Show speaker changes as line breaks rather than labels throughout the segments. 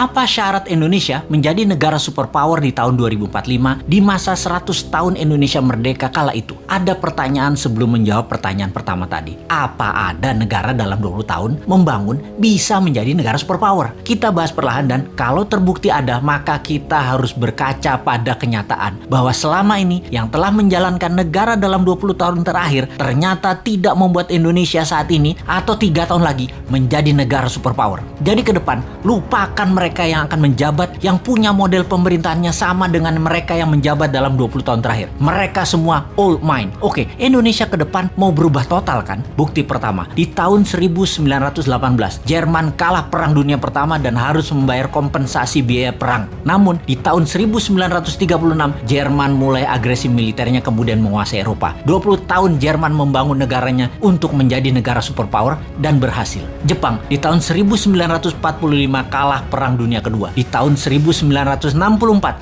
Apa syarat Indonesia menjadi negara superpower di tahun 2045 di masa 100 tahun Indonesia merdeka kala itu? Ada pertanyaan sebelum menjawab pertanyaan pertama tadi. Apa ada negara dalam 20 tahun membangun bisa menjadi negara superpower? Kita bahas perlahan dan kalau terbukti ada, maka kita harus berkaca pada kenyataan bahwa selama ini yang telah menjalankan negara dalam 20 tahun terakhir ternyata tidak membuat Indonesia saat ini atau 3 tahun lagi menjadi negara superpower. Jadi ke depan, lupakan mereka yang akan menjabat yang punya model pemerintahannya sama dengan mereka yang menjabat dalam 20 tahun terakhir. Mereka semua old mind. Oke, Indonesia ke depan mau berubah total kan? Bukti pertama, di tahun 1918, Jerman kalah Perang Dunia Pertama dan harus membayar kompensasi biaya perang. Namun, di tahun 1936, Jerman mulai agresi militernya kemudian menguasai Eropa. 20 tahun Jerman membangun negaranya untuk menjadi negara superpower dan berhasil. Jepang, di tahun 1945 kalah Perang Dunia Kedua. Di tahun 1964,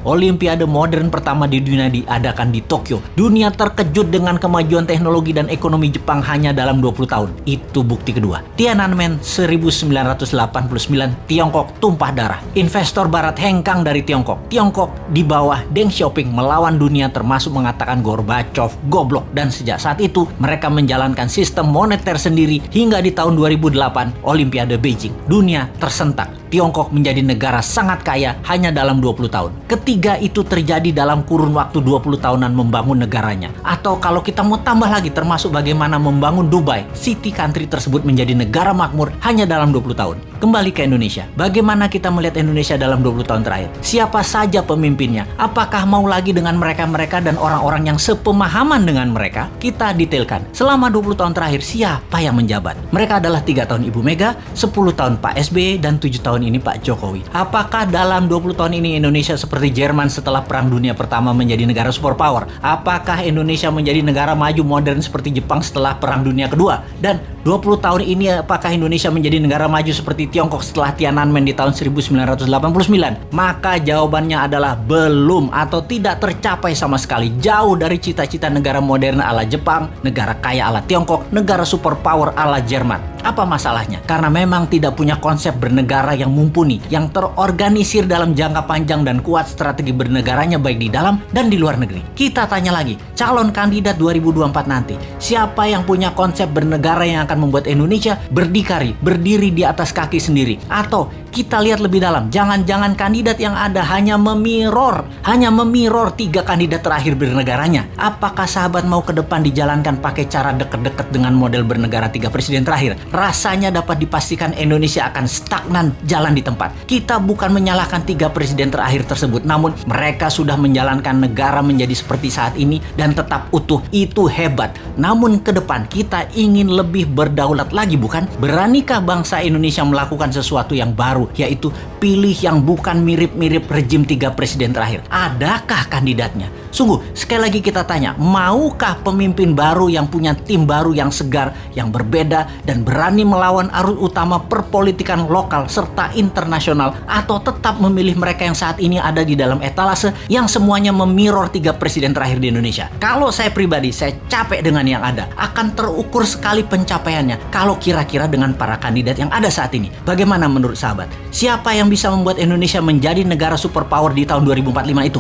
Olimpiade modern pertama di dunia diadakan di Tokyo. Dunia terkejut dengan kemajuan teknologi dan ekonomi Jepang hanya dalam 20 tahun. Itu bukti kedua. Tiananmen 1989, Tiongkok tumpah darah. Investor barat hengkang dari Tiongkok. Tiongkok di bawah Deng Xiaoping melawan dunia termasuk mengatakan Gorbachev goblok, dan sejak saat itu mereka menjalankan sistem moneter sendiri hingga di tahun 2008 Olimpiade Beijing. Dunia tersentak. Tiongkok menjadi negara sangat kaya hanya dalam 20 tahun. Ketiga itu terjadi dalam kurun waktu 20 tahunan membangun negaranya. Atau kalau kita mau tambah lagi termasuk bagaimana membangun Dubai, city country tersebut menjadi negara makmur hanya dalam 20 tahun. Kembali ke Indonesia. Bagaimana kita melihat Indonesia dalam 20 tahun terakhir? Siapa saja pemimpinnya? Apakah mau lagi dengan mereka-mereka dan orang-orang yang sepemahaman dengan mereka? Kita detailkan. Selama 20 tahun terakhir siapa yang menjabat? Mereka adalah 3 tahun Ibu Mega, 10 tahun Pak SBY, dan 7 tahun ini Pak Jokowi. Apakah dalam 20 tahun ini Indonesia seperti Jerman setelah Perang Dunia Pertama menjadi negara superpower? Apakah Indonesia menjadi negara maju modern seperti Jepang setelah Perang Dunia Kedua? Dan 20 tahun ini apakah Indonesia menjadi negara maju seperti Tiongkok setelah Tiananmen di tahun 1989? Maka jawabannya adalah belum atau tidak tercapai sama sekali. Jauh dari cita-cita negara modern ala Jepang, negara kaya ala Tiongkok, negara superpower ala Jerman. Apa masalahnya? Karena memang tidak punya konsep bernegara yang mumpuni, yang terorganisir dalam jangka panjang dan kuat strategi bernegaranya baik di dalam dan di luar negeri. Kita tanya lagi, calon kandidat 2024 nanti, siapa yang punya konsep bernegara yang akan membuat Indonesia berdiri di atas kaki sendiri? Atau kita lihat lebih dalam, jangan-jangan kandidat yang ada hanya memirror 3 kandidat terakhir bernegaranya. Apakah sahabat mau ke depan dijalankan pakai cara deket-deket dengan model bernegara 3 presiden terakhir? Rasanya dapat dipastikan Indonesia akan stagnan jalan di tempat. Kita bukan menyalahkan 3 presiden terakhir tersebut, namun mereka sudah menjalankan negara menjadi seperti saat ini dan tetap utuh. Itu hebat. Namun ke depan kita ingin lebih berdaulat lagi, bukan? Beranikah bangsa Indonesia melakukan sesuatu yang baru, yaitu pilih yang bukan mirip-mirip rejim 3 presiden terakhir? Adakah kandidatnya? Sungguh, sekali lagi kita tanya, maukah pemimpin baru yang punya tim baru yang segar, yang berbeda, dan berani melawan arus utama perpolitikan lokal serta internasional, atau tetap memilih mereka yang saat ini ada di dalam etalase yang semuanya memirror 3 presiden terakhir di Indonesia? Kalau saya pribadi, saya capek dengan yang ada. Akan terukur sekali pencapaiannya kalau kira-kira dengan para kandidat yang ada saat ini. Bagaimana menurut sahabat? Siapa yang bisa membuat Indonesia menjadi negara superpower di tahun 2045 itu?